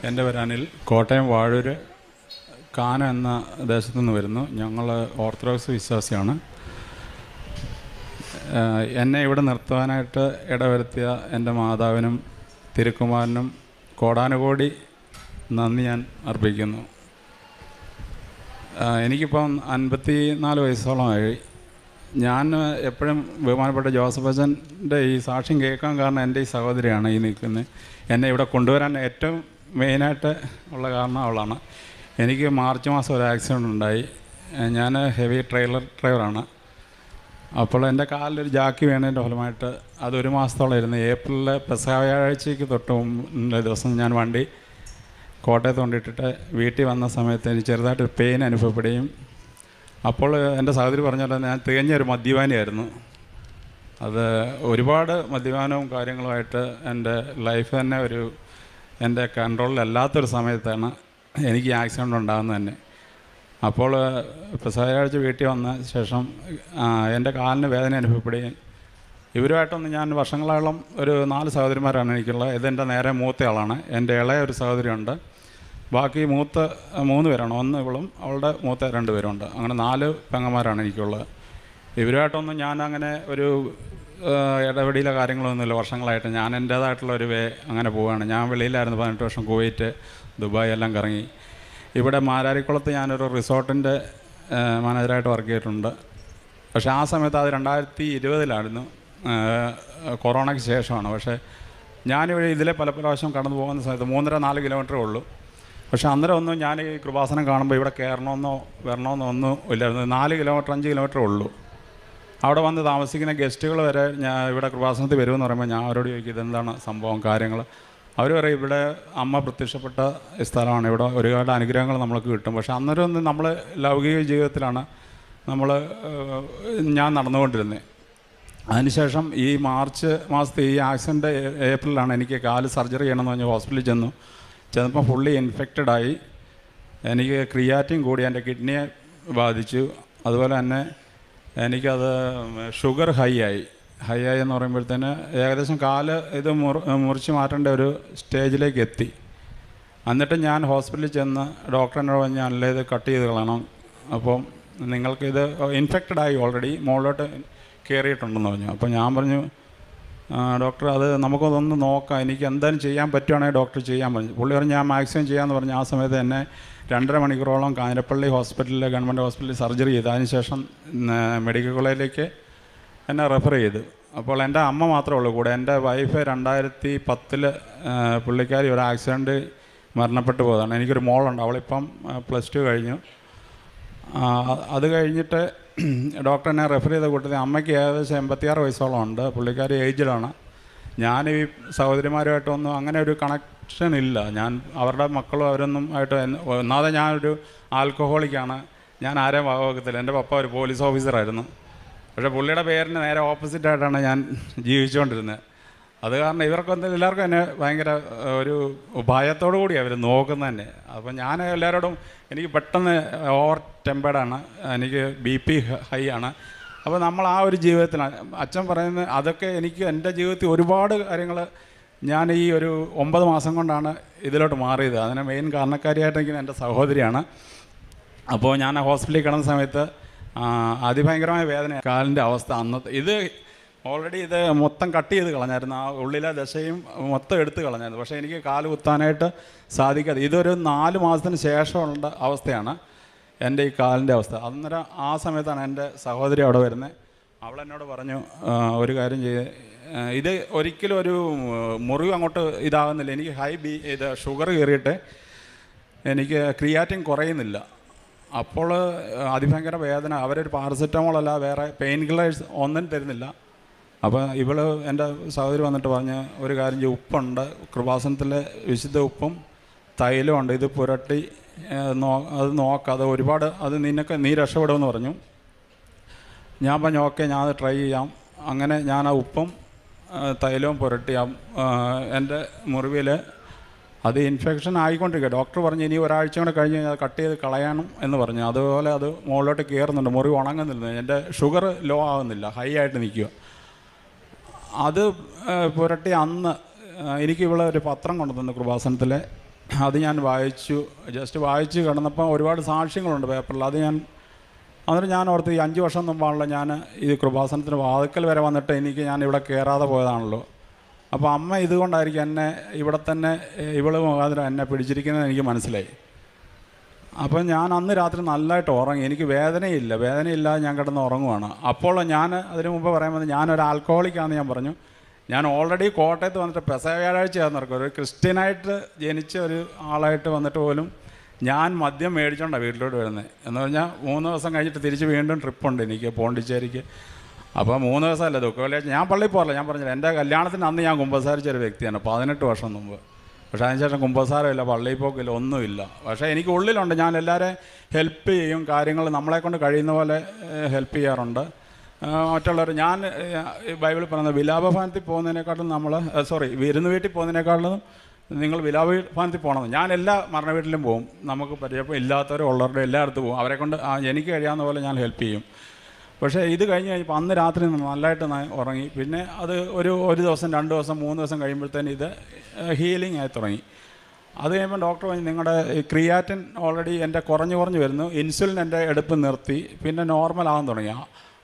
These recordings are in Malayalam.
എൻ്റെ പേര് അനിൽ. കോട്ടയം വാഴൂർ കാന എന്ന ദേശത്തു നിന്ന് വരുന്നു. ഞങ്ങൾ ഓർത്തഡോക്സ് വിശ്വാസിയാണ്. എന്നെ ഇവിടെ നിർത്തുവാനായിട്ട് ഇടവരുത്തിയ എൻ്റെ മാതാവിനും തിരുക്കുമാരനും കോടാനുകോടി നന്ദി ഞാൻ അർപ്പിക്കുന്നു. എനിക്കിപ്പം 54 വയസ്സോളമായി. ഞാൻ എപ്പോഴും ബഹുമാനപ്പെട്ട ജോസഫ് അച്ഛൻ്റെ ഈ സാക്ഷ്യം കേൾക്കാൻ കാരണം എൻ്റെ ഈ സഹോദരിയാണ് ഈ നിൽക്കുന്നത്. എന്നെ ഇവിടെ കൊണ്ടുവരാൻ ഏറ്റവും മെയിനായിട്ട് ഉള്ള കാരണം അവളാണ്. എനിക്ക് മാർച്ച് മാസം ഒരു ആക്സിഡൻ്റ് ഉണ്ടായി. ഞാൻ ഹെവി ട്രെയിലർ ഡ്രൈവറാണ്. അപ്പോൾ എൻ്റെ കാലിലൊരു ജാക്കി വീണതിൻ്റെ ഫലമായിട്ട് അതൊരു മാസത്തോളം ഇരുന്ന്. ഏപ്രിലിലെ പെസഹ വ്യാഴാഴ്ചയ്ക്ക് തൊട്ട് മുമ്പ് ദിവസം ഞാൻ വണ്ടി കോട്ടയത്ത് കൊണ്ടിട്ടിട്ട് വീട്ടിൽ വന്ന സമയത്ത് എനിക്ക് ചെറുതായിട്ടൊരു പെയിൻ അനുഭവപ്പെടുകയും, അപ്പോൾ എൻ്റെ സഹോദരി പറഞ്ഞാൽ ഞാൻ തികഞ്ഞൊരു മദ്യപാനിയായിരുന്നു. അത് ഒരുപാട് മദ്യപാനവും കാര്യങ്ങളുമായിട്ട് എൻ്റെ ലൈഫ് തന്നെ എൻ്റെ കൺട്രോളിലല്ലാത്തൊരു സമയത്താണ് എനിക്ക് ആക്സിഡൻ്റ് ഉണ്ടാകുന്നത് തന്നെ. അപ്പോൾ വ്യാഴാഴ്ച വീട്ടിൽ വന്ന ശേഷം എൻ്റെ കാലിന് വേദന അനുഭവപ്പെടുകയും, ഇവരുമായിട്ടൊന്ന് ഞാൻ വർഷങ്ങളോളം ഒരു 4 സഹോദരിമാരാണ് എനിക്കുള്ളത്. ഇതെൻ്റെ നേരെ മൂത്ത ആളാണ്. എൻ്റെ ഇളയ ഒരു സഹോദരിയുണ്ട്. ബാക്കി മൂത്ത 3 പേരാണ്. ഒന്ന് ഇവളും അവളുടെ മൂത്ത 2 പേരുണ്ട്. അങ്ങനെ 4 പെങ്ങന്മാരാണ് എനിക്കുള്ളത്. ഇവരുമായിട്ടൊന്നും ഞാൻ അങ്ങനെ ഒരു ഇടപെടിയിലെ കാര്യങ്ങളൊന്നുമില്ല. വർഷങ്ങളായിട്ട് ഞാൻ എൻ്റേതായിട്ടുള്ളൊരു അങ്ങനെ പോവുകയാണ്. ഞാൻ വെളിയിലായിരുന്നു 18 വർഷം. കുവൈറ്റ്, ദുബായ് എല്ലാം കറങ്ങി. ഇവിടെ മാരാരിക്കുളത്ത് ഞാനൊരു റിസോർട്ടിൻ്റെ മാനേജറായിട്ട് വർക്ക് ചെയ്തിട്ടുണ്ട്. പക്ഷേ ആ സമയത്ത് അത് 2020 കൊറോണയ്ക്ക് ശേഷമാണ്. പക്ഷേ ഞാനിവിടെ ഇതിലെ പല പ്രാവശ്യം കടന്നു പോകുന്ന സമയത്ത് 3.5-4 കിലോമീറ്ററേ ഉള്ളൂ. പക്ഷേ അന്നേരം ഒന്നും ഞാൻ ഈ കൃപാസനം കാണുമ്പോൾ ഇവിടെ കയറണമെന്നോ വരണമെന്നോ ഒന്നും ഇല്ലായിരുന്നു. 4 കിലോമീറ്റർ 5 കിലോമീറ്ററേ ഉള്ളൂ. അവിടെ വന്ന് താമസിക്കുന്ന ഗസ്റ്റുകൾ വരെ ഞാൻ ഇവിടെ കൃപാസനത്തിൽ വരുമെന്ന് പറയുമ്പോൾ ഞാൻ അവരോട് ചോദിക്കും ഇതെന്താണ് സംഭവം കാര്യങ്ങൾ. അവർ പറയും ഇവിടെ അമ്മ പ്രത്യക്ഷപ്പെട്ട സ്ഥലമാണ്, ഇവിടെ ഒരുപാട് അനുഗ്രഹങ്ങൾ നമ്മൾക്ക് കിട്ടും. പക്ഷേ അന്നേരം ഒന്ന് നമ്മൾ ലൗകിക ജീവിതത്തിലാണ് ഞാൻ നടന്നുകൊണ്ടിരുന്നത്. അതിനുശേഷം ഈ മാർച്ച് മാസത്തെ ഈ ആക്സിഡൻ്റ് ഏപ്രിലാണ് എനിക്ക് കാല് സർജറി ചെയ്യണമെന്ന് പറഞ്ഞ് ഹോസ്പിറ്റലിൽ ചെന്നപ്പോൾ ഫുള്ളി ഇൻഫെക്റ്റഡായി. എനിക്ക് ക്രിയാറ്റിൻ കൂടി എൻ്റെ കിഡ്നിയെ ബാധിച്ചു. അതുപോലെ തന്നെ എനിക്കത് ഷുഗർ ഹൈ ആയി എന്ന് പറയുമ്പോഴത്തേന് ഏകദേശം കാല് ഇത് മുറിച്ച് മാറ്റേണ്ട ഒരു സ്റ്റേജിലേക്ക് എത്തി. എന്നിട്ട് ഞാൻ ഹോസ്പിറ്റലിൽ ചെന്ന് ഡോക്ടറിനോട് പറഞ്ഞ് അല്ല ഇത് കട്ട് ചെയ്ത് കളയണം, അപ്പം നിങ്ങൾക്കിത് ഇൻഫെക്റ്റഡായി ഓൾറെഡി മുകളിലോട്ട് കയറിയിട്ടുണ്ടെന്ന് പറഞ്ഞു. അപ്പോൾ ഞാൻ പറഞ്ഞു ഡോക്ടർ അത് നമുക്കതൊന്ന് നോക്കാം, എനിക്ക് എന്തായാലും ചെയ്യാൻ പറ്റുവാണെങ്കിൽ ഡോക്ടർ ചെയ്യാൻ പറഞ്ഞു. പുള്ളി പറഞ്ഞു ഞാൻ മാക്സിമം ചെയ്യാമെന്ന് പറഞ്ഞു. ആ സമയത്ത് എന്നെ 2.5 മണിക്കൂറോളം കാഞ്ഞിരപ്പള്ളി ഹോസ്പിറ്റലിൽ ഗവൺമെൻറ് ഹോസ്പിറ്റലിൽ സർജറി ചെയ്തു. അതിനുശേഷം മെഡിക്കൽ കോളേജിലേക്ക് എന്നെ റെഫർ ചെയ്തു. അപ്പോൾ എൻ്റെ അമ്മ മാത്രമേ ഉള്ളൂ കൂടെ. എൻ്റെ വൈഫ് 2010 പുള്ളിക്കാരി ഒരു ആക്സിഡൻറ്റ് മരണപ്പെട്ടു പോയതാണ്. എനിക്കൊരു മോളുണ്ട്, അവളിപ്പം +2 കഴിഞ്ഞു. അത് കഴിഞ്ഞിട്ട് ഡോക്ടർ എന്നെ റെഫർ ചെയ്ത കൂട്ടത്തിൽ അമ്മയ്ക്ക് ഏകദേശം 86 വയസ്സോളം ഉണ്ട്. പുള്ളിക്കാരി ഏജ്ഡാണ്. ഞാൻ ഈ സഹോദരിമാരുമായിട്ടൊന്നും അങ്ങനെ ഒരു കണക്ഷൻ ഇല്ല. ഞാൻ അവരുടെ മക്കളും അവരൊന്നും ആയിട്ട് ഒന്നാമതെ ഞാനൊരു ആൽക്കഹോളിക്കാണ്. ഞാൻ ആരെയും വകവെക്കത്തില്ല. എൻ്റെ പപ്പ ഒരു പോലീസ് ഓഫീസറായിരുന്നു. പക്ഷേ പുള്ളിയുടെ പേരിന് നേരെ ഓപ്പോസിറ്റായിട്ടാണ് ഞാൻ ജീവിച്ചുകൊണ്ടിരുന്നത്. അത് കാരണം ഇവർക്കൊന്നും എല്ലാവർക്കും എന്നെ ഭയങ്കര ഒരു ഭയത്തോടു കൂടി അവർ നോക്കുന്നത് തന്നെ. അപ്പോൾ ഞാൻ എല്ലാവരോടും എനിക്ക് പെട്ടെന്ന് ഓവർ ടെമ്പേർഡാണ്, എനിക്ക് BP ഹൈ ആണ്. അപ്പോൾ നമ്മൾ ആ ഒരു ജീവിതത്തിലാണ് അച്ഛൻ പറയുന്നത്. അതൊക്കെ എനിക്ക് എൻ്റെ ജീവിതത്തിൽ ഒരുപാട് കാര്യങ്ങൾ ഞാൻ ഈ ഒരു 9 മാസം കൊണ്ടാണ് ഇതിലോട്ട് മാറിയത്. അതിന് മെയിൻ കാരണക്കാരിയായിട്ടെങ്കിൽ എൻ്റെ സഹോദരിയാണ്. അപ്പോൾ ഞാൻ ഹോസ്പിറ്റലിൽ കിടന്ന സമയത്ത് അതിഭയങ്കരമായ വേദന, കാലിൻ്റെ അവസ്ഥ അന്നത്തെ ഇത് ഓൾറെഡി ഇത് മൊത്തം കട്ട് ചെയ്ത് കളഞ്ഞായിരുന്നു. ആ ഉള്ളിലെ ദശയും മൊത്തം എടുത്ത് കളഞ്ഞായിരുന്നു. പക്ഷേ എനിക്ക് കാല് കുത്താനായിട്ട് സാധിക്കാതെ ഇതൊരു 4 മാസത്തിന് ശേഷമുള്ള അവസ്ഥയാണ് എൻ്റെ ഈ കാലിൻ്റെ അവസ്ഥ. അന്നേരം ആ സമയത്താണ് എൻ്റെ സഹോദരി അവിടെ വരുന്നത്. അവളെന്നോട് പറഞ്ഞു ഒരു കാര്യം ഇത് ഒരിക്കലും ഒരു മുറിവ് അങ്ങോട്ട് ഇതാകുന്നില്ല. എനിക്ക് ഇത് ഷുഗർ കയറിയിട്ട് എനിക്ക് ക്രിയാറ്റിൻ കുറയുന്നില്ല. അപ്പോൾ അതിഭയങ്കര വേദന. അവരൊരു പാരസെറ്റമോൾ അല്ല വേറെ പെയിൻ കില്ലേഴ്സ് ഒന്നും തരുന്നില്ല. അപ്പോൾ എൻ്റെ സഹോദരി വന്നിട്ട് പറഞ്ഞ് ഒരു കാര്യം ഉപ്പുണ്ട്, കൃപാസനത്തിലെ വിശുദ്ധ ഉപ്പും തൈലമുണ്ട്, ഇത് പുരട്ടി അത് നോക്കാതെ ഒരുപാട് അത് നീ രക്ഷപ്പെടുമെന്ന് പറഞ്ഞു. ഞാൻ പറഞ്ഞു ഓക്കെ ഞാൻ അത് ട്രൈ ചെയ്യാം. അങ്ങനെ ഞാൻ ആ ഉപ്പും തൈലവും പുരട്ടി എൻ്റെ മുറിവിൽ അത് ഇൻഫെക്ഷൻ ആയിക്കൊണ്ടിരിക്കുക. ഡോക്ടർ പറഞ്ഞു ഇനി ഒരാഴ്ച കൂടെ കഴിഞ്ഞ് കഴിഞ്ഞാൽ കട്ട് ചെയ്ത് കളയണം എന്ന് പറഞ്ഞു. അതുപോലെ അത് മുകളിലോട്ട് കയറുന്നുണ്ട്, മുറിവ് ഉണങ്ങുന്നില്ല, എൻ്റെ ഷുഗർ ലോ ആകുന്നില്ല, ഹൈ ആയിട്ട് നിൽക്കുക. അത് പുരട്ടി അന്ന് എനിക്ക് ഇവിടെ ഒരു പത്രം കൊണ്ടു തന്നു കൃപാസനത്തിലെ. അത് ഞാൻ വായിച്ചു. ജസ്റ്റ് വായിച്ച് കിടന്നപ്പോൾ ഒരുപാട് സാക്ഷ്യങ്ങളുണ്ട് പേപ്പറിൽ. അത് അന്നേരം ഞാൻ ഓർത്ത് ഈ 5 വർഷം മുമ്പാണല്ലോ ഞാൻ ഈ കൃപാസനത്തിന് വാതിക്കൽ വരെ വന്നിട്ട് ഞാൻ ഇവിടെ കയറാതെ പോയതാണല്ലോ. അപ്പോൾ അമ്മ ഇതുകൊണ്ടായിരിക്കും എന്നെ ഇവിടെ തന്നെ ഇവള് മുഖാന്തരം എന്നെ പിടിച്ചിരിക്കുന്നത് എനിക്ക് മനസ്സിലായി. അപ്പം ഞാൻ അന്ന് രാത്രി നല്ലതായിട്ട് ഉറങ്ങി. എനിക്ക് വേദനയില്ലാതെ ഞാൻ കിടന്ന് ഉറങ്ങുവാണ്. അപ്പോൾ ഞാൻ അതിനു മുമ്പ് പറയുമ്പോൾ ഞാനൊരു ആൽക്കഹോളിക്കാണെന്ന് ഞാൻ പറഞ്ഞു. ഞാൻ ഓൾറെഡി കോട്ടയത്ത് വന്നിട്ട് പെസഹ വ്യാഴാഴ്ചയാണെന്ന് നടക്കും. ഒരു ക്രിസ്ത്യനായിട്ട് ജനിച്ച ഒരു ആളായിട്ട് വന്നിട്ട് പോലും ഞാൻ മദ്യം മേടിച്ചോണ്ടാണ് വീട്ടിലോട്ട് വരുന്നത്. എന്ന് പറഞ്ഞാൽ 3 ദിവസം കഴിഞ്ഞിട്ട് തിരിച്ച് വീണ്ടും ട്രിപ്പുണ്ട് എനിക്ക് പോണ്ടിച്ചേരിക്ക്. അപ്പോൾ 3 ദിവസമല്ല ദുഃഖവെള്ളിയാഴ്ച ഞാൻ പള്ളിയിൽ പോകില്ല. ഞാൻ പറഞ്ഞില്ല, എൻ്റെ കല്യാണത്തിന് അന്ന് ഞാൻ കുമ്പസാരിച്ചൊരു വ്യക്തിയാണ് 18 വർഷം മുമ്പ്. പക്ഷേ അതിനുശേഷം കുമ്പസാരമില്ല, പള്ളിയിൽ പോക്കില്ല, ഒന്നുമില്ല. പക്ഷേ എനിക്ക് ഉള്ളിലുണ്ട്, ഞാൻ എല്ലാവരെയും ഹെൽപ്പ് ചെയ്യും, കാര്യങ്ങൾ നമ്മളെക്കൊണ്ട് കഴിയുന്ന പോലെ ഹെൽപ്പ് ചെയ്യാറുണ്ട് മറ്റുള്ളവർ. ഞാൻ ബൈബിളിൽ പറയുന്നത് വിലാപഭവനത്തിൽ പോകുന്നതിനേക്കാളും വിരുന്ന് വീട്ടിൽ പോകുന്നതിനേക്കാളും നിങ്ങൾ വിലാപഭവനത്തിൽ പോകണം. ഞാൻ എല്ലാ മരണ വീട്ടിലും പോകും. നമുക്ക് പരിചയം ഇല്ലാത്തവരും ഉള്ളവരുടെ എല്ലായിടത്തും പോകും. അവരെക്കൊണ്ട് എനിക്ക് കഴിയാവുന്ന പോലെ ഞാൻ ഹെൽപ്പ് ചെയ്യും. പക്ഷേ ഇത് കഴിഞ്ഞ് കഴിഞ്ഞപ്പോൾ അന്ന് രാത്രി നല്ലതായിട്ട് ഉറങ്ങി. പിന്നെ അത് ഒരു ദിവസം 2 ദിവസം 3 ദിവസം കഴിയുമ്പോഴത്തേന് ഇത് ഹീലിംഗ് ആയി തുടങ്ങി. അത് കഴിയുമ്പോൾ ഡോക്ടർ പറഞ്ഞു, നിങ്ങളുടെ ക്രിയാറ്റിൻ ഓൾറെഡി എൻ്റെ കുറഞ്ഞു വരുന്നു, ഇൻസുലിൻ എൻ്റെ എടുപ്പ് നിർത്തി, പിന്നെ നോർമൽ ആകാൻ തുടങ്ങി.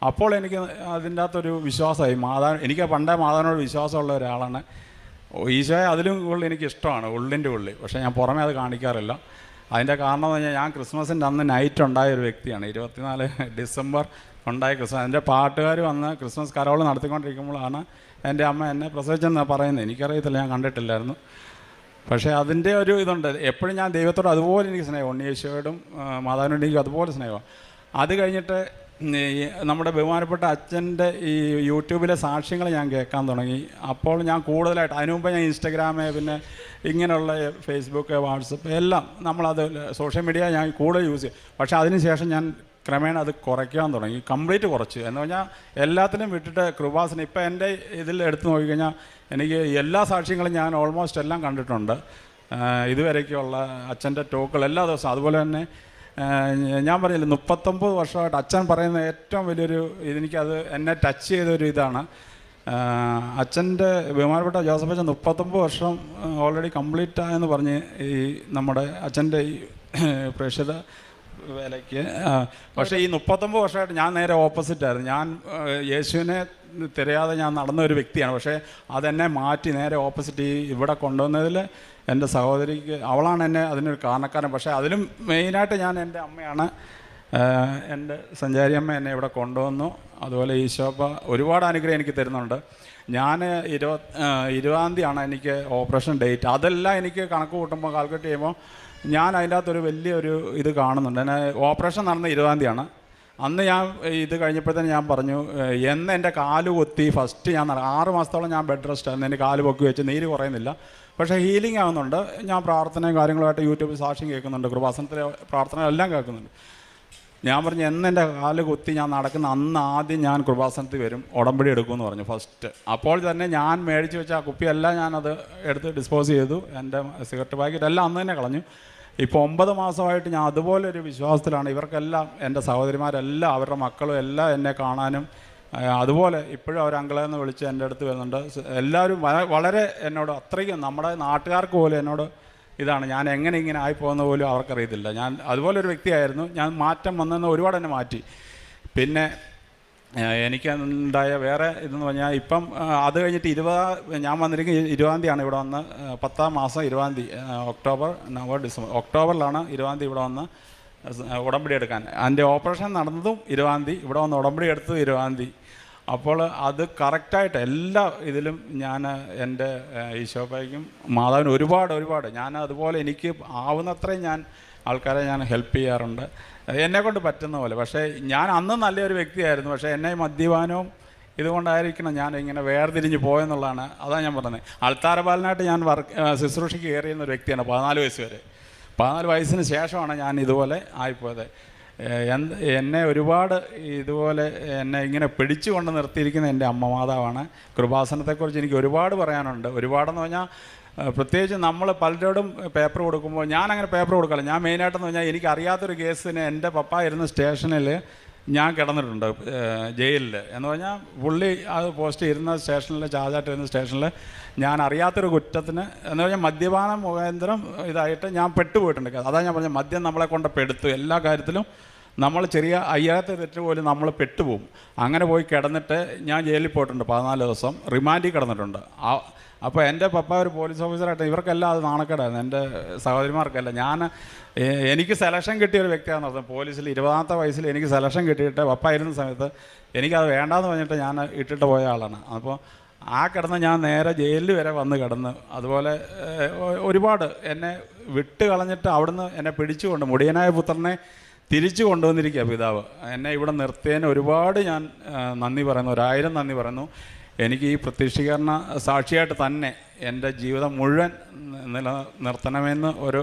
അപ്പോൾ എനിക്ക് അതിൻ്റെ അകത്തൊരു വിശ്വാസമായി. എനിക്ക് പണ്ടേ മാതാവിനോട് വിശ്വാസമുള്ള ഒരാളാണ്. ഈശോയെ അതിലും കൂടുതൽ എനിക്കിഷ്ടമാണ് ഉള്ളിൻ്റെ ഉള്ളിൽ. പക്ഷേ ഞാൻ പുറമേ അത് കാണിക്കാറില്ല. അതിൻ്റെ കാരണം എന്ന് പറഞ്ഞാൽ ഞാൻ ക്രിസ്മസിൻ്റെ അന്ന് നൈറ്റ് ഉണ്ടായ ഒരു വ്യക്തിയാണ്. 24 ഡിസംബർ ഉണ്ടായ ക്രിസ്മസ്. എൻ്റെ പാട്ടുകാർ വന്ന് ക്രിസ്മസ് കരോൾ നടത്തിക്കൊണ്ടിരിക്കുമ്പോഴാണ് എൻ്റെ അമ്മ എന്നെ പ്രസവിച്ചെന്ന് പറയുന്നത്. എനിക്കറിയത്തില്ല, ഞാൻ കണ്ടിട്ടില്ലായിരുന്നു. പക്ഷേ അതിൻ്റെ ഒരു ഇതുണ്ട്. എപ്പോഴും ഞാൻ ദൈവത്തോട് അതുപോലെ എനിക്ക് സ്നേഹം, ഉണ്ണിയേശോയോടും മാതാവിനോടും എനിക്ക് അതുപോലെ സ്നേഹമാണ്. അത് കഴിഞ്ഞിട്ട് നമ്മുടെ ബഹുമാനപ്പെട്ട അച്ഛൻ്റെ ഈ യൂട്യൂബിലെ സാക്ഷ്യങ്ങൾ ഞാൻ കേൾക്കാൻ തുടങ്ങി. അപ്പോൾ ഞാൻ കൂടുതലായിട്ട് അതിനു മുമ്പ് ഞാൻ ഇൻസ്റ്റഗ്രാമ്, പിന്നെ ഇങ്ങനെയുള്ള ഫേസ്ബുക്ക്, വാട്സപ്പ് എല്ലാം നമ്മളത് സോഷ്യൽ മീഡിയ ഞാൻ കൂടുതൽ യൂസ് ചെയ്യും. പക്ഷേ അതിന് ശേഷം ഞാൻ ക്രമേണ അത് കുറയ്ക്കാൻ തുടങ്ങി, കംപ്ലീറ്റ് കുറച്ച്. എന്ന് പറഞ്ഞാൽ എല്ലാത്തിനും വിട്ടിട്ട് കൃപാസനം. ഇപ്പോൾ എൻ്റെ ഇതിൽ എടുത്ത് നോക്കിക്കഴിഞ്ഞാൽ എനിക്ക് എല്ലാ സാക്ഷ്യങ്ങളും ഞാൻ ഓൾമോസ്റ്റ് എല്ലാം കണ്ടിട്ടുണ്ട്. ഇതുവരേക്കുള്ള അച്ഛൻ്റെ ടോക്കുകൾ എല്ലാ ദിവസവും. അതുപോലെ തന്നെ ഞാൻ പറഞ്ഞില്ല, 39 വർഷമായിട്ട് അച്ഛൻ പറയുന്ന ഏറ്റവും വലിയൊരു എനിക്കത് എന്നെ ടച്ച് ചെയ്തൊരു ഇതാണ്. അച്ഛൻ്റെ ബഹുമാനപ്പെട്ട ജോസഫ് അച്ഛൻ 39 വർഷം ഓൾറെഡി കംപ്ലീറ്റ് ആയെന്ന് പറഞ്ഞ് ഈ നമ്മുടെ അച്ഛൻ്റെ ഈ പ്രേക്ഷിത വേലയ്ക്ക്. പക്ഷേ ഈ 39 വർഷമായിട്ട് ഞാൻ നേരെ ഓപ്പോസിറ്റായിരുന്നു. ഞാൻ യേശുവിനെ തിരയാതെ ഞാൻ നടന്ന ഒരു വ്യക്തിയാണ്. പക്ഷേ അതെന്നെ മാറ്റി നേരെ ഓപ്പോസിറ്റ് ഇവിടെ കൊണ്ടുവന്നതിൽ എൻ്റെ സഹോദരിക്ക്, അവളാണ് എന്നെ അതിനൊരു കാരണക്കാരൻ. പക്ഷേ അതിലും മെയിനായിട്ട് ഞാൻ എൻ്റെ അമ്മയാണ്. എൻ്റെ സഞ്ചാരി അമ്മ എന്നെ ഇവിടെ കൊണ്ടുവന്നു. അതുപോലെ ഈശോപ്പ ഒരുപാട് അനുഗ്രഹം എനിക്ക് തരുന്നുണ്ട്. ഞാൻ 20-ാം തീയതിയാണ് എനിക്ക് ഓപ്പറേഷൻ ഡേറ്റ്. അതെല്ലാം എനിക്ക് കണക്ക് കൂട്ടുമ്പോൾ കാൽക്കുലേറ്റ് ചെയ്യുമ്പോൾ ഞാൻ അതിൻ്റെ അകത്തൊരു വലിയൊരു ഇത് കാണുന്നുണ്ട്. എന്നെ ഓപ്പറേഷൻ നടന്ന 20-ാം തീയതിയാണ്. അന്ന് ഞാൻ ഇത് കഴിഞ്ഞപ്പോഴത്തേന് ഞാൻ പറഞ്ഞു, എന്ന് എൻ്റെ കാല് കൊത്തി ഫസ്റ്റ് ഞാൻ 6 മാസത്തോളം ഞാൻ ബെഡ് റെസ്റ്റ് ആയിരുന്നു. എൻ്റെ കാല് പൊക്കി വെച്ച് നീര് കുറയുന്നില്ല, പക്ഷേ ഹീലിംഗ് ആകുന്നുണ്ട്. ഞാൻ പ്രാർത്ഥനയും കാര്യങ്ങളുമായിട്ട് യൂട്യൂബിൽ സാക്ഷ്യം കേൾക്കുന്നുണ്ട്, കൃപാസനത്തിലെ പ്രാർത്ഥന എല്ലാം കേൾക്കുന്നുണ്ട്. ഞാൻ പറഞ്ഞു, എന്ന് എൻ്റെ കാല് കുത്തി ഞാൻ നടക്കുന്ന അന്ന് ആദ്യം ഞാൻ കൃപാസനത്തിൽ വരും, ഉടമ്പടി എടുക്കുമെന്ന് പറഞ്ഞു ഫസ്റ്റ്. അപ്പോൾ തന്നെ ഞാൻ മേടിച്ച് വെച്ച ആ കുപ്പിയെല്ലാം ഞാനത് എടുത്ത് ഡിസ്പോസ് ചെയ്തു. എൻ്റെ സിഗരറ്റ് പാക്കറ്റ് എല്ലാം അന്ന് തന്നെ കളഞ്ഞു. ഇപ്പോൾ 9 മാസമായിട്ട് ഞാൻ അതുപോലെ ഒരു വിശ്വാസത്തിലാണ്. ഇവർക്കെല്ലാം, എൻ്റെ സഹോദരിമാരെല്ലാം, അവരുടെ മക്കളും എല്ലാം എന്നെ കാണാനും അതുപോലെ ഇപ്പോഴും അവർ അങ്കിളെന്ന് വിളിച്ച് എൻ്റെ അടുത്ത് വരുന്നുണ്ട്. എല്ലാവരും വളരെ എന്നോട് അത്രയ്ക്കും, നമ്മുടെ നാട്ടുകാർക്ക് പോലും എന്നോട് ഇതാണ്, ഞാൻ എങ്ങനെ ഇങ്ങനെ ആയിപ്പോകുന്ന പോലും അവർക്കറിയത്തില്ല. ഞാൻ അതുപോലൊരു വ്യക്തിയായിരുന്നു. ഞാൻ മാറ്റം വന്നെന്ന് ഒരുപാട് എന്നെ മാറ്റി. പിന്നെ എനിക്കുണ്ടായ വേറെ ഇതെന്ന് പറഞ്ഞാൽ, ഇപ്പം അത് കഴിഞ്ഞിട്ട് ഞാൻ വന്നിരിക്കുന്നത് 20-ാം തീയതിയാണ് ഇവിടെ വന്ന്. 10-ാം മാസം 20-ാം തീയതി, ഒക്ടോബർ, നവംബർ, ഡിസംബർ, ഒക്ടോബറിലാണ് 20-ാം തീയതി ഇവിടെ വന്ന് ഉടമ്പടി എടുക്കാൻ. എൻ്റെ ഓപ്പറേഷൻ നടന്നതും 20-ാം തീയതി, ഇവിടെ വന്ന് ഉടമ്പടി എടുത്തത് 20-ാം തീയതി. അപ്പോൾ അത് കറക്റ്റായിട്ട് എല്ലാ ഇതിലും ഞാൻ എൻ്റെ ഈശോപ്പയ്ക്കും മാതാവിനും ഒരുപാട് ഞാൻ അതുപോലെ എനിക്ക് ആവുന്നത്രയും ഞാൻ ആൾക്കാരെ ഞാൻ ഹെൽപ്പ് ചെയ്യാറുണ്ട്, എന്നെക്കൊണ്ട് പറ്റുന്ന പോലെ. പക്ഷേ ഞാൻ അന്ന് നല്ലൊരു വ്യക്തിയായിരുന്നു. പക്ഷേ എന്നെ മദ്യപാനവും ഇതുകൊണ്ടായിരിക്കണം ഞാൻ ഇങ്ങനെ വേർതിരിഞ്ഞ് പോയെന്നുള്ളതാണ്. അതാണ് ഞാൻ പറഞ്ഞത്. അൾത്താരപാലനായിട്ട് ഞാൻ ശുശ്രൂഷയ്ക്ക് കയറിയുന്ന ഒരു വ്യക്തിയാണ് 14 വയസ്സ് വരെ. 14 വയസ്സിന് ശേഷമാണ് ഞാൻ ഇതുപോലെ ആയിപ്പോയത്. എന്നെ ഒരുപാട് ഇതുപോലെ എന്നെ ഇങ്ങനെ പിടിച്ചു കൊണ്ട് നിർത്തിയിരിക്കുന്ന എൻ്റെ അമ്മ മാതാവാണ്. കൃപാസനത്തെക്കുറിച്ച് എനിക്ക് ഒരുപാട് പറയാനുണ്ട്. ഒരുപാടെന്ന് പറഞ്ഞാൽ പ്രത്യേകിച്ച് നമ്മൾ പലരോടും പേപ്പർ കൊടുക്കുമ്പോൾ ഞാനങ്ങനെ പേപ്പർ കൊടുക്കില്ല. ഞാൻ മെയിനായിട്ടെന്ന് പറഞ്ഞാൽ എനിക്കറിയാത്തൊരു കേസിന് എൻ്റെ പപ്പ ഇരുന്ന സ്റ്റേഷനിൽ ഞാൻ കിടന്നിട്ടുണ്ട് ജയിലിൽ. എന്ന് പറഞ്ഞാൽ പുള്ളി അത് പോസ്റ്റ് ഇരുന്ന സ്റ്റേഷനിൽ, ചാർജായിട്ട് ഇരുന്ന സ്റ്റേഷനിൽ ഞാൻ അറിയാത്തൊരു കുറ്റത്തിന് എന്ന് പറഞ്ഞാൽ മദ്യപാനം മുഖാന്തരം ഇതായിട്ട് ഞാൻ പെട്ടുപോയിട്ടുണ്ട്. അതാണ് ഞാൻ പറഞ്ഞത്, മദ്യം നമ്മളെ കൊണ്ട് പെടുത്തു. എല്ലാ കാര്യത്തിലും നമ്മൾ ചെറിയ അയ്യാത്ത തെറ്റ് പോലും നമ്മൾ പെട്ടുപോകും. അങ്ങനെ പോയി കിടന്നിട്ട് ഞാൻ ജയിലിൽ പോയിട്ടുണ്ട് 14 ദിവസം, റിമാൻഡിൽ കിടന്നിട്ടുണ്ട്. അപ്പോൾ എൻ്റെ പപ്പ ഒരു പോലീസ് ഓഫീസറായിട്ട് ഇവർക്കെല്ലാം അത് നാണക്കേടായിരുന്നു, എൻ്റെ സഹോദരിമാർക്കല്ല. എനിക്ക് സെലക്ഷൻ കിട്ടിയ ഒരു വ്യക്തിയാണെന്ന് പറഞ്ഞത്. പോലീസിൽ 20ാമത്തെ വയസ്സിൽ എനിക്ക് സെലക്ഷൻ കിട്ടിയിട്ട് പപ്പ ഇരുന്ന സമയത്ത് എനിക്കത് വേണ്ടാന്ന് പറഞ്ഞിട്ട് ഞാൻ ഇട്ടിട്ട് പോയ ആളാണ്. അപ്പോൾ ആ കിടന്ന് ഞാൻ നേരെ ജയിലിൽ വരെ വന്ന് കിടന്ന്. അതുപോലെ ഒരുപാട് എന്നെ വിട്ട് കളഞ്ഞിട്ട് അവിടുന്ന് എന്നെ പിടിച്ചുകൊണ്ട് മുടിയനായ പുത്രനെ തിരിച്ചു കൊണ്ടുവന്നിരിക്കുക പിതാവ്. എന്നെ ഇവിടെ നിർത്തിയതിന് ഒരുപാട് ഞാൻ നന്ദി പറയുന്നു, 1000 നന്ദി പറയുന്നു. എനിക്ക് ഈ പ്രത്യക്ഷീകരണ സാക്ഷിയായിട്ട് തന്നെ എൻ്റെ ജീവിതം മുഴുവൻ നിലനിർത്തണമെന്ന്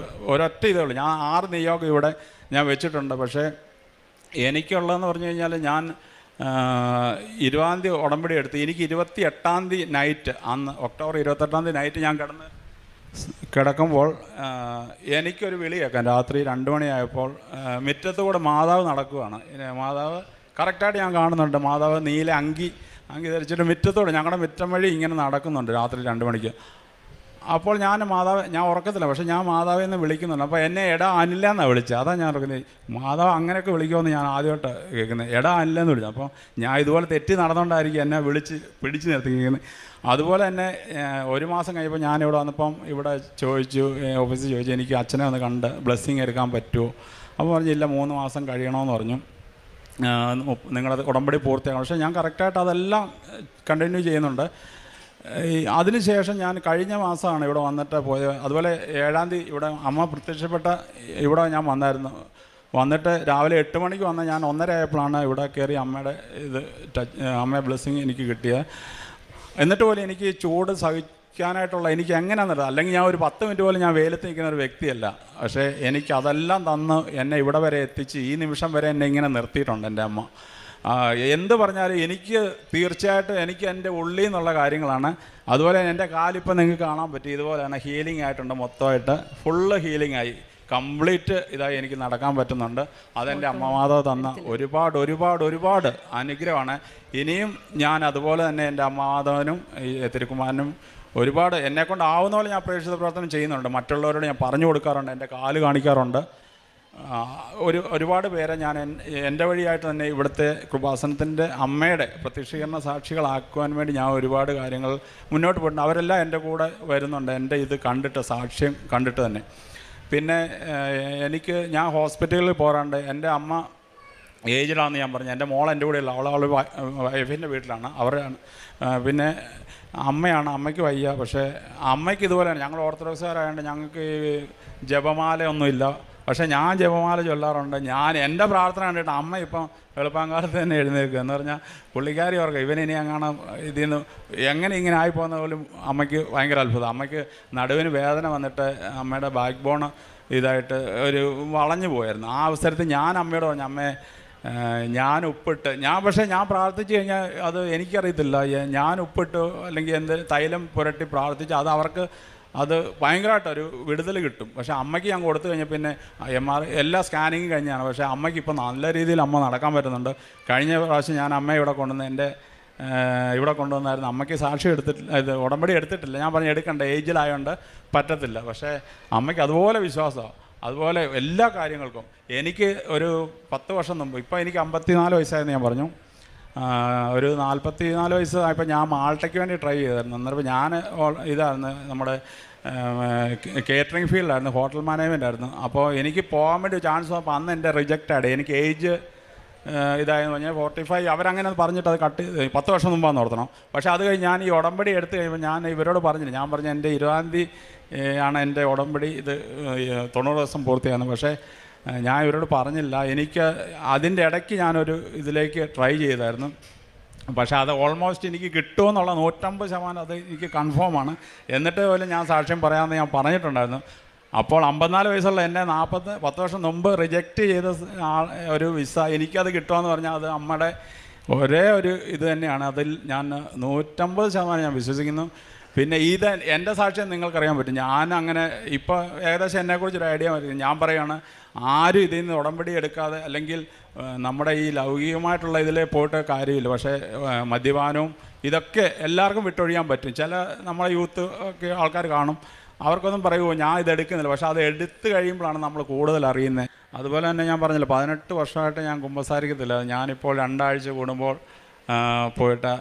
ഒരൊറ്റ ഇതേ ഉള്ളൂ. ഞാൻ 6 നിയോഗം ഇവിടെ ഞാൻ വെച്ചിട്ടുണ്ട്. പക്ഷേ എനിക്കുള്ളതെന്ന് പറഞ്ഞു കഴിഞ്ഞാൽ ഞാൻ 20ാം തീയതി ഉടമ്പടി എടുത്ത് എനിക്ക് 28ാം തീയതി നൈറ്റ്, അന്ന് ഒക്ടോബർ 28ാം തീയതി നൈറ്റ് ഞാൻ കിടക്കുമ്പോൾ എനിക്കൊരു വിളി കേൾക്കാം. രാത്രി 2 മണിയായപ്പോൾ മുറ്റത്തുകൂടെ മാതാവ് നടക്കുകയാണ്. മാതാവ് കറക്റ്റായിട്ട് ഞാൻ കാണുന്നുണ്ട്. മാതാവ് നീല അങ്കി ധരിച്ചിട്ട് മുറ്റത്തോടെ ഞങ്ങളുടെ മുറ്റം വഴി ഇങ്ങനെ നടക്കുന്നുണ്ട് രാത്രി 2 മണിക്ക്. അപ്പോൾ ഞാൻ ഉറക്കത്തില്ല, പക്ഷേ ഞാൻ മാതാവിൽ നിന്ന് വിളിക്കുന്നുണ്ട്. അപ്പോൾ എന്നെ എടാ അനില്ല എന്നാണ് വിളിച്ചത്. അതാണ് ഞാൻ ഓർക്കുന്നത്, മാതാവ് അങ്ങനെയൊക്കെ വിളിക്കുമെന്ന് ഞാൻ ആദ്യമായിട്ട് കേൾക്കുന്നത്. എടാ അനില്ല എന്ന് വിളിച്ചു. അപ്പോൾ ഞാൻ ഇതുപോലെ തെറ്റി നടന്നുകൊണ്ടായിരിക്കും എന്നെ പിടിച്ച് നിർത്തിയിരിക്കുന്നത്. അതുപോലെ തന്നെ 1 മാസം കഴിയുമ്പോൾ ഞാനിവിടെ വന്നപ്പം ഇവിടെ ഓഫീസിൽ ചോദിച്ചു എനിക്ക് അച്ഛനെ ഒന്ന് കണ്ട് ബ്ലെസ്സിങ് എടുക്കാൻ പറ്റുമോ. അപ്പോൾ പറഞ്ഞില്ല, 3 മാസം കഴിയണമെന്ന് പറഞ്ഞു, നിങ്ങളത് ഉടമ്പടി പൂർത്തിയാക്കണം. പക്ഷേ ഞാൻ കറക്റ്റായിട്ട് അതെല്ലാം കണ്ടിന്യൂ ചെയ്യുന്നുണ്ട്. അതിനുശേഷം ഞാൻ കഴിഞ്ഞ മാസമാണ് ഇവിടെ വന്നിട്ട് പോയത്. അതുപോലെ 7ാം തീയതി ഇവിടെ അമ്മ പ്രത്യക്ഷപ്പെട്ട ഇവിടെ ഞാൻ വന്നിട്ട് രാവിലെ 8 മണിക്ക് വന്ന ഞാൻ 1:30 ആയപ്പോഴാണ് ഇവിടെ കയറി അമ്മയുടെ അമ്മയുടെ ബ്ലെസ്സിങ് എനിക്ക് കിട്ടിയത്. എന്നിട്ട് പോലും എനിക്ക് ചൂട് സഹിക്കാനായിട്ടുള്ള എനിക്ക് എങ്ങനെയാണെന്നത്, അല്ലെങ്കിൽ ഞാൻ ഒരു 10 മിനിറ്റ് പോലും ഞാൻ വെയിലത്ത് നിൽക്കുന്ന ഒരു വ്യക്തിയല്ല. പക്ഷേ എനിക്കതെല്ലാം തന്ന് എന്നെ ഇവിടെ വരെ എത്തിച്ച് ഈ നിമിഷം വരെ എന്നെ ഇങ്ങനെ നിർത്തിയിട്ടുണ്ട് എൻ്റെ അമ്മ. എന്ത് പറഞ്ഞാലും എനിക്ക് തീർച്ചയായിട്ടും എനിക്ക് എൻ്റെ ഉള്ളിൽ നിന്നുള്ള കാര്യങ്ങളാണ്. അതുപോലെ എൻ്റെ കാലിപ്പോൾ നിങ്ങൾക്ക് കാണാൻ പറ്റും, ഇതുപോലെയാണ് ഹീലിംഗ് ആയിട്ടുണ്ട്, മൊത്തമായിട്ട് ഫുള്ള് ഹീലിംഗ് ആയി, കംപ്ലീറ്റ് ഇതായി എനിക്ക് നടക്കാൻ പറ്റുന്നുണ്ട്. അതെൻ്റെ അമ്മമാതാവ് തന്ന ഒരുപാട് അനുഗ്രഹമാണ്. ഇനിയും ഞാൻ അതുപോലെ തന്നെ എൻ്റെ അമ്മമാതാവിനും ഈ തിരുക്കുമാരനും ഒരുപാട് എന്നെക്കൊണ്ട് ആവുന്ന പോലെ ഞാൻ പ്രേക്ഷിത പ്രവർത്തനം ചെയ്യുന്നുണ്ട്. മറ്റുള്ളവരോട് ഞാൻ പറഞ്ഞു കൊടുക്കാറുണ്ട്, എൻ്റെ കാല് കാണിക്കാറുണ്ട്. ഒരുപാട് പേരെ ഞാൻ എൻ്റെ വഴിയായിട്ട് തന്നെ ഇവിടുത്തെ കൃപാസനത്തിൻ്റെ അമ്മയുടെ പ്രത്യക്ഷീകരണ സാക്ഷികളാക്കുവാൻ വേണ്ടി ഞാൻ ഒരുപാട് കാര്യങ്ങൾ മുന്നോട്ട് പോയിട്ടുണ്ട്. അവരെല്ലാം എൻ്റെ കൂടെ വരുന്നുണ്ട്, എൻ്റെ ഇത് കണ്ടിട്ട്, സാക്ഷ്യം കണ്ടിട്ട് തന്നെ. പിന്നെ ഞാൻ ഹോസ്പിറ്റലിൽ പോരാണ്ട് എൻ്റെ അമ്മ ഏജിലാണെന്ന് ഞാൻ പറഞ്ഞു. എൻ്റെ മോൾ എൻ്റെ കൂടെയുള്ള അവൾ വൈഫിൻ്റെ വീട്ടിലാണ്, അവരാണ്. പിന്നെ അമ്മയ്ക്ക് വയ്യ. പക്ഷേ അമ്മയ്ക്ക് ഇതുപോലെയാണ്. ഞങ്ങൾ ഓർത്തഡോക്സുകാരായതുകൊണ്ട് ഞങ്ങൾക്ക് ജപമാലയൊന്നുമില്ല. പക്ഷേ ഞാൻ ജപമാല ചൊല്ലാറുണ്ട്. എൻ്റെ പ്രാർത്ഥന കണ്ടിട്ട് അമ്മ ഇപ്പം വെളുപ്പാങ്കാലത്ത് തന്നെ എഴുന്നേൽക്കുക. എന്ന് പറഞ്ഞാൽ പുള്ളിക്കാരി ഓർക്കുക ഇവനിനി അങ്ങനെ ഇതിൽ നിന്ന് എങ്ങനെ ഇങ്ങനെ ആയിപ്പോകുന്ന പോലും അമ്മയ്ക്ക് ഭയങ്കര അത്ഭുതം. അമ്മയ്ക്ക് നടുവിന് വേദന വന്നിട്ട് അമ്മയുടെ ബാക്ക് ബോൺ ഇതായിട്ട് ഒരു വളഞ്ഞു പോയായിരുന്നു. ആ അവസരത്തിൽ ഞാൻ അമ്മയോട് പറഞ്ഞു, അമ്മേ ഞാൻ ഉപ്പിട്ട് പക്ഷേ ഞാൻ പ്രാർത്ഥിച്ചു കഴിഞ്ഞാൽ അത് എനിക്കറിയത്തില്ല, ഞാൻ ഉപ്പിട്ട് അല്ലെങ്കിൽ എന്ത് തൈലം പുരട്ടി പ്രാർത്ഥിച്ച് അത് ഭയങ്കരമായിട്ടൊരു വിടുതൽ കിട്ടും. പക്ഷേ അമ്മയ്ക്ക് ഞാൻ കൊടുത്തു കഴിഞ്ഞാൽ പിന്നെ എല്ലാ സ്കാനിങ്ങും കഴിഞ്ഞാണ്. പക്ഷേ അമ്മയ്ക്ക് ഇപ്പോൾ നല്ല രീതിയിൽ അമ്മ നടക്കാൻ പറ്റുന്നുണ്ട്. കഴിഞ്ഞ പ്രാവശ്യം ഞാൻ അമ്മയെ ഇവിടെ കൊണ്ടുവന്നായിരുന്നു. അമ്മയ്ക്ക് സാക്ഷി എടുത്തിട്ടില്ല, ഉടമ്പടി എടുത്തിട്ടില്ല. ഞാൻ പറഞ്ഞു എടുക്കണ്ട, ഏജിലായതുകൊണ്ട് പറ്റത്തില്ല. പക്ഷേ അമ്മയ്ക്ക് അതുപോലെ വിശ്വാസമാണ്. അതുപോലെ എല്ലാ കാര്യങ്ങൾക്കും. എനിക്ക് ഒരു 10 വർഷം മുമ്പ്, ഇപ്പോൾ എനിക്ക് 54 വയസ്സായെന്ന് ഞാൻ പറഞ്ഞു, ഒരു 44 വയസ്സായപ്പോൾ ഞാൻ മാൾട്ടയ്ക്ക് വേണ്ടി ട്രൈ ചെയ്തായിരുന്നു. അന്നേരം ഞാൻ ഇതായിരുന്നു, നമ്മുടെ കേറ്ററിംഗ് ഫീൽഡായിരുന്നു, ഹോട്ടൽ മാനേജ്മെൻ്റ് ആയിരുന്നു. അപ്പോൾ എനിക്ക് പോകാൻ വേണ്ടി ചാൻസ് വന്നപ്പോൾ അന്ന് എൻ്റെ റിജക്റ്റാണ്. എനിക്ക് ഏജ് ഇതായെന്ന് പറഞ്ഞാൽ 45. അവരങ്ങനെ പറഞ്ഞിട്ട് അത് കട്ട് 10 വർഷം മുമ്പാന്ന് ഓർത്തണം. പക്ഷേ അത് കഴിഞ്ഞ് ഞാൻ ഈ ഉടമ്പടി എടുത്തു കഴിയുമ്പോൾ ഞാൻ ഇവരോട് പറഞ്ഞില്ല. ഞാൻ പറഞ്ഞു എൻ്റെ 20ാം തീയതി ആണ് എൻ്റെ ഉടമ്പടി, ഇത് 90 ദിവസം പൂർത്തിയായിരുന്നു. പക്ഷേ ഞാൻ ഇവരോട് പറഞ്ഞില്ല. എനിക്ക് അതിൻ്റെ ഇടയ്ക്ക് ഞാനൊരു ഇതിലേക്ക് ട്രൈ ചെയ്തായിരുന്നു. പക്ഷേ അത് ഓൾമോസ്റ്റ് എനിക്ക് കിട്ടുമെന്നുള്ള 150% അത് എനിക്ക് കൺഫേമാണ്. എന്നിട്ട് പോലും ഞാൻ സാക്ഷ്യം പറയാമെന്ന് ഞാൻ പറഞ്ഞിട്ടുണ്ടായിരുന്നു. അപ്പോൾ 54 വയസ്സുള്ള എന്നെ 10 വർഷം മുമ്പ് റിജക്റ്റ് ചെയ്ത ഒരു വിസ എനിക്കത് കിട്ടുമെന്ന് പറഞ്ഞാൽ അത് അമ്മയുടെ ഒരേ ഒരു ഇത് തന്നെയാണ്. അതിൽ ഞാൻ 150% ഞാൻ വിശ്വസിക്കുന്നു. പിന്നെ എൻ്റെ സാക്ഷ്യം നിങ്ങൾക്കറിയാൻ പറ്റും. ഞാൻ അങ്ങനെ ഇപ്പോൾ ഏകദേശം എന്നെക്കുറിച്ചൊരു ഐഡിയ വരും. ഞാൻ പറയുകയാണ്, ആരും ഇതിൽ നിന്ന് ഉടമ്പടി എടുക്കാതെ അല്ലെങ്കിൽ നമ്മുടെ ഈ ലൗകികമായിട്ടുള്ള ഇതിൽ പോയിട്ട് കാര്യമില്ല. പക്ഷേ മദ്യപാനവും ഇതൊക്കെ എല്ലാവർക്കും വിട്ടൊഴിയാൻ പറ്റും. ചില നമ്മളെ യൂത്ത് ഒക്കെ ആൾക്കാർ കാണും, അവർക്കൊന്നും പറയുമോ ഞാൻ ഇതെടുക്കുന്നില്ല, പക്ഷേ അത് എടുത്തു കഴിയുമ്പോഴാണ് നമ്മൾ കൂടുതൽ അറിയുന്നത്. അതുപോലെ തന്നെ ഞാൻ പറഞ്ഞില്ല, 18 വർഷമായിട്ട് ഞാൻ കുമ്പസാരിക്കത്തില്ല. ഞാനിപ്പോൾ 2 ആഴ്ച കൂടുമ്പോൾ പോയിട്ട്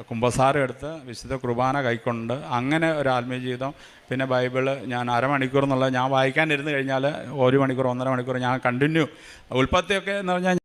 കുമ്പസാരം എടുത്ത് വിശുദ്ധ കുർബാന കൈക്കൊണ്ട് അങ്ങനെ ഒരു ആത്മീയ ജീവിതം. പിന്നെ ബൈബിള് ഞാൻ അരമണിക്കൂർ എന്നുള്ളത് ഞാൻ വായിക്കാനിരുന്ന് കഴിഞ്ഞാൽ 1 മണിക്കൂർ 1.5 മണിക്കൂർ ഞാൻ കണ്ടിന്യൂ. ഉൽപ്പത്തിയൊക്കെ എന്ന് പറഞ്ഞാൽ